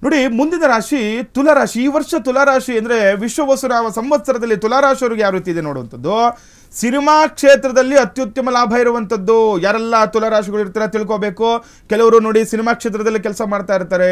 ನೋಡಿ ಮುಂದಿನ ರಾಶಿ ತುಲಾ ರಾಶಿ. ಈ ವರ್ಷ ತುಲಾ ರಾಶಿ ಅಂದ್ರೆ ವಿಶ್ವವಸುರಾವ ಸಂವತ್ಸರದಲ್ಲಿ ತುಲಾ ರಾಶಿಯವರಿಗೆ ಯಾವ ರೀತಿ ಇದೆ ನೋಡುವಂಥದ್ದು. ಸಿನಿಮಾ ಕ್ಷೇತ್ರದಲ್ಲಿ ಅತ್ಯುತ್ತಮ ಲಾಭ ಇರುವಂಥದ್ದು. ಯಾರೆಲ್ಲ ತುಲಾ ರಾಶಿಗಳು ಇರ್ತಾರೆ ತಿಳ್ಕೋಬೇಕು. ಕೆಲವರು ನೋಡಿ ಸಿನಿಮಾ ಕ್ಷೇತ್ರದಲ್ಲಿ ಕೆಲಸ ಮಾಡ್ತಾ ಇರ್ತಾರೆ,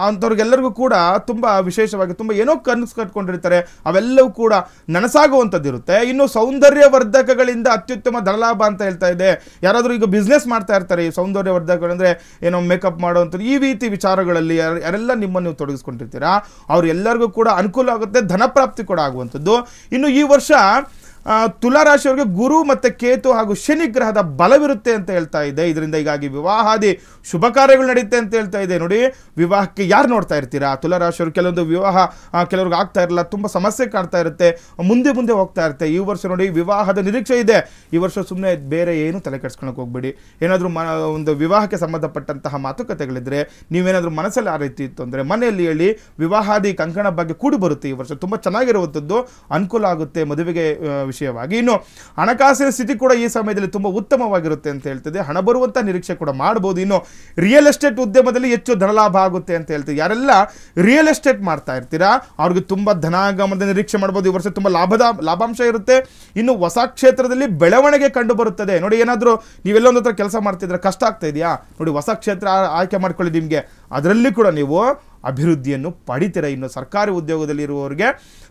ಅಂಥವ್ರಿಗೆಲ್ಲರಿಗೂ ಕೂಡ ತುಂಬ ವಿಶೇಷವಾಗಿ ತುಂಬ ಏನೋ ಕನಸು ಕಟ್ಕೊಂಡಿರ್ತಾರೆ, ಅವೆಲ್ಲವೂ ಕೂಡ ನನಸಾಗುವಂಥದ್ದು ಇರುತ್ತೆ. ಇನ್ನು ಸೌಂದರ್ಯವರ್ಧಕಗಳಿಂದ ಅತ್ಯುತ್ತಮ ಧನಲಾಭ ಅಂತ ಹೇಳ್ತಾ ಇದೆ. ಯಾರಾದರೂ ಈಗ ಬಿಸ್ನೆಸ್ ಮಾಡ್ತಾ ಇರ್ತಾರೆ, ಈ ಸೌಂದರ್ಯವರ್ಧಕಗಳಂದರೆ ಏನೋ ಮೇಕಪ್ ಮಾಡೋವಂಥದ್ದು, ಈ ರೀತಿ ವಿಚಾರಗಳಲ್ಲಿ ಯಾರೆಲ್ಲ ನಿಮ್ಮನ್ನು ನೀವು ತೊಡಗಿಸ್ಕೊಂಡಿರ್ತೀರಾ ಅವ್ರೆಲ್ಲರಿಗೂ ಕೂಡ ಅನುಕೂಲ ಆಗುತ್ತೆ, ಧನಪ್ರಾಪ್ತಿ ಕೂಡ ಆಗುವಂಥದ್ದು. ಇನ್ನು ಈ ವರ್ಷ ತುಲಾ ರಾಶಿಯವರಿಗೆ ಗುರು ಮತ್ತು ಕೇತು ಹಾಗೂ ಶನಿ ಗ್ರಹದ ಬಲವಿರುತ್ತೆ ಅಂತ ಹೇಳ್ತಾ ಇದೆ. ಇದರಿಂದ ಹೀಗಾಗಿ ವಿವಾಹಾದಿ ಶುಭ ಕಾರ್ಯಗಳು ನಡೆಯುತ್ತೆ ಅಂತ ಹೇಳ್ತಾ ಇದೆ. ನೋಡಿ, ವಿವಾಹಕ್ಕೆ ಯಾರು ನೋಡ್ತಾ ಇರ್ತೀರಾ ತುಲಾ ರಾಶಿಯವರು, ಕೆಲವೊಂದು ವಿವಾಹ ಕೆಲವ್ರಿಗೆ ಆಗ್ತಾ ಇರಲ್ಲ, ತುಂಬ ಸಮಸ್ಯೆ ಕಾಡ್ತಾ ಇರುತ್ತೆ, ಮುಂದೆ ಮುಂದೆ ಹೋಗ್ತಾ ಇರುತ್ತೆ. ಈ ವರ್ಷ ನೋಡಿ ವಿವಾಹದ ನಿರೀಕ್ಷೆ ಇದೆ. ಈ ವರ್ಷ ಸುಮ್ಮನೆ ಬೇರೆ ಏನು ತಲೆ ಕೆಡಿಸ್ಕೊಳಕ್ಕೆ ಹೋಗ್ಬೇಡಿ. ಏನಾದರೂ ಒಂದು ವಿವಾಹಕ್ಕೆ ಸಂಬಂಧಪಟ್ಟಂತಹ ಮಾತುಕತೆಗಳಿದ್ರೆ, ನೀವೇನಾದರೂ ಮನಸ್ಸಲ್ಲಿ ಆ ರೀತಿ ಇತ್ತು ಅಂದರೆ ಮನೆಯಲ್ಲಿ ಹೇಳಿ ವಿವಾಹಾದಿ ಕಂಕಣ ಬಗ್ಗೆ ಕೂಡಿ ಬರುತ್ತೆ. ಈ ವರ್ಷ ತುಂಬ ಚೆನ್ನಾಗಿರುವಂಥದ್ದು, ಅನುಕೂಲ ಆಗುತ್ತೆ ಮದುವೆಗೆ ವಿಷಯವಾಗಿ. ಇನ್ನು ಹಣಕಾಸಿನ ಸ್ಥಿತಿ ಕೂಡ ಈ ಸಮಯದಲ್ಲಿ ತುಂಬ ಉತ್ತಮವಾಗಿರುತ್ತೆ ಅಂತ ಹೇಳ್ತದೆ. ಹಣ ಬರುವಂಥ ನಿರೀಕ್ಷೆ ಕೂಡ ಮಾಡ್ಬೋದು. ಇನ್ನು ರಿಯಲ್ ಎಸ್ಟೇಟ್ ಉದ್ಯಮದಲ್ಲಿ ಹೆಚ್ಚು ಧನಲಾಭ ಆಗುತ್ತೆ ಅಂತ ಹೇಳ್ತೀವಿ. ಯಾರೆಲ್ಲ ರಿಯಲ್ ಎಸ್ಟೇಟ್ ಮಾಡ್ತಾ ಇರ್ತೀರಾ ಅವ್ರಿಗೆ ತುಂಬ ಧನಾಗಮನದ ನಿರೀಕ್ಷೆ ಮಾಡ್ಬೋದು. ಈ ವರ್ಷ ತುಂಬ ಲಾಭಾಂಶ ಇರುತ್ತೆ. ಇನ್ನು ಹೊಸ ಕ್ಷೇತ್ರದಲ್ಲಿ ಬೆಳವಣಿಗೆ ಕಂಡು ಬರುತ್ತದೆ. ನೋಡಿ, ಏನಾದರೂ ನೀವೆಲ್ಲೊಂದು ಹತ್ರ ಕೆಲಸ ಮಾಡ್ತಿದ್ರೆ ಕಷ್ಟ ಆಗ್ತಾ ಇದೆಯಾ, ನೋಡಿ ಹೊಸ ಕ್ಷೇತ್ರ ಆಯ್ಕೆ ಮಾಡ್ಕೊಳ್ಳಿ ನಿಮಗೆ, ಅದರಲ್ಲಿ ಕೂಡ ನೀವು ಅಭಿವೃದ್ಧಿಯನ್ನು ಪಡಿತೀರ. ಇನ್ನು ಸರ್ಕಾರಿ ಉದ್ಯೋಗದಲ್ಲಿ ಇರುವವರಿಗೆ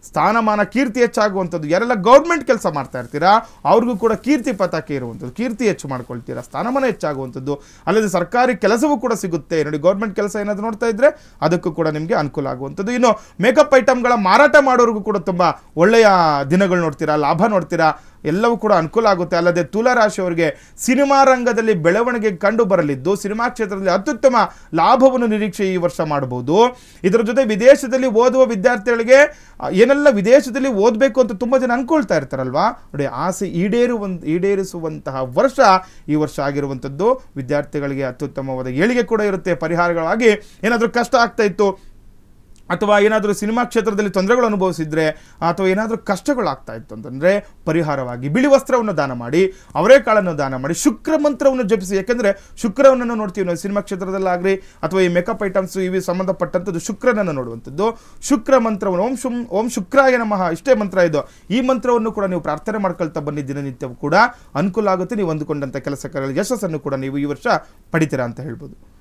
ಸ್ಥಾನಮಾನ ಕೀರ್ತಿ ಹೆಚ್ಚಾಗುವಂಥದ್ದು. ಯಾರೆಲ್ಲ ಗೌರ್ಮೆಂಟ್ ಕೆಲಸ ಮಾಡ್ತಾ ಇರ್ತೀರಾ ಅವ್ರಿಗೂ ಕೂಡ ಕೀರ್ತಿ ಪತಾಕೆ ಇರುವಂಥದ್ದು, ಕೀರ್ತಿ ಹೆಚ್ಚು ಮಾಡ್ಕೊಳ್ತೀರಾ, ಸ್ಥಾನಮಾನ ಹೆಚ್ಚಾಗುವಂಥದ್ದು. ಅಲ್ಲದೆ ಸರ್ಕಾರಿ ಕೆಲಸವೂ ಕೂಡ ಸಿಗುತ್ತೆ. ನೋಡಿ, ಗೌರ್ಮೆಂಟ್ ಕೆಲಸ ಏನಾದರೂ ನೋಡ್ತಾ ಇದ್ರೆ ಅದಕ್ಕೂ ಕೂಡ ನಿಮಗೆ ಅನುಕೂಲ ಆಗುವಂಥದ್ದು. ಇನ್ನು ಮೇಕಪ್ ಐಟಮ್ಗಳ ಮಾರಾಟ ಮಾಡೋರಿಗೂ ಕೂಡ ತುಂಬ ಒಳ್ಳೆಯ ದಿನಗಳು ನೋಡ್ತೀರಾ, ಲಾಭ ನೋಡ್ತೀರಾ, ಎಲ್ಲವೂ ಕೂಡ ಅನುಕೂಲ ಆಗುತ್ತೆ. ಅಲ್ಲದೆ ತುಲಾ ರಾಶಿಯವರಿಗೆ ಸಿನಿಮಾ ರಂಗದಲ್ಲಿ ಬೆಳವಣಿಗೆ ಕಂಡು ಬರಲಿದ್ದು ಸಿನಿಮಾ ಕ್ಷೇತ್ರದಲ್ಲಿ ಅತ್ಯುತ್ತಮ ಲಾಭವನ್ನು ನಿರೀಕ್ಷೆ ಈ ವರ್ಷ ಮಾಡಬಹುದು. ಇದರ ಜೊತೆ ವಿದೇಶದಲ್ಲಿ ಓದುವ ವಿದ್ಯಾರ್ಥಿಗಳಿಗೆ ಏನೆಲ್ಲ ವಿದೇಶದಲ್ಲಿ ಓದಬೇಕು ಅಂತ ತುಂಬ ಜನ ಅನ್ಕೊಳ್ತಾ ಇರ್ತಾರಲ್ವಾ, ನೋಡಿ ಆಸೆ ಈಡೇರಿಸುವಂತಹ ವರ್ಷ ಈ ವರ್ಷ ಆಗಿರುವಂಥದ್ದು. ವಿದ್ಯಾರ್ಥಿಗಳಿಗೆ ಅತ್ಯುತ್ತಮವಾದ ಏಳಿಗೆ ಕೂಡ ಇರುತ್ತೆ. ಪರಿಹಾರಗಳಾಗಿ ಏನಾದರೂ ಕಷ್ಟ ಆಗ್ತಾ ಇತ್ತು ಅಥವಾ ಏನಾದರೂ ಸಿನಿಮಾ ಕ್ಷೇತ್ರದಲ್ಲಿ ತೊಂದರೆಗಳು ಅನುಭವಿಸಿದ್ರೆ ಅಥವಾ ಏನಾದರೂ ಕಷ್ಟಗಳಾಗ್ತಾ ಇತ್ತು ಅಂತಂದರೆ ಪರಿಹಾರವಾಗಿ ಬಿಳಿ ವಸ್ತ್ರವನ್ನು ದಾನ ಮಾಡಿ, ಅವರೇಕಾಳನ್ನು ದಾನ ಮಾಡಿ, ಶುಕ್ರ ಮಂತ್ರವನ್ನು ಜಪಿಸಿ. ಯಾಕೆಂದರೆ ಶುಕ್ರವನ್ನು ನೋಡ್ತೀವಿ ನಾವು ಸಿನಿಮಾ ಕ್ಷೇತ್ರದಲ್ಲಾಗಲಿ ಅಥವಾ ಈ ಮೇಕಪ್ ಐಟಮ್ಸ್ ಇವಿ ಸಂಬಂಧಪಟ್ಟಂಥದ್ದು ಶುಕ್ರನನ್ನು ನೋಡುವಂಥದ್ದು. ಶುಕ್ರ ಮಂತ್ರವನ್ನು ಓಂ ಶುಕ್ರಾಯ ನಮಃ, ಇಷ್ಟೇ ಮಂತ್ರ ಇದು. ಈ ಮಂತ್ರವನ್ನು ಕೂಡ ನೀವು ಪ್ರಾರ್ಥನೆ ಮಾಡ್ಕೊಳ್ತಾ ಬನ್ನಿ. ದಿನನಿತ್ಯವೂ ಕೂಡ ಅನುಕೂಲ ಆಗುತ್ತೆ. ನೀವು ಅಂದುಕೊಂಡಂಥ ಕೆಲಸ ಕಾರ್ಯಗಳ ಯಶಸ್ಸನ್ನು ಕೂಡ ನೀವು ಈ ವರ್ಷ ಪಡಿತೀರಾ ಅಂತ ಹೇಳ್ಬೋದು.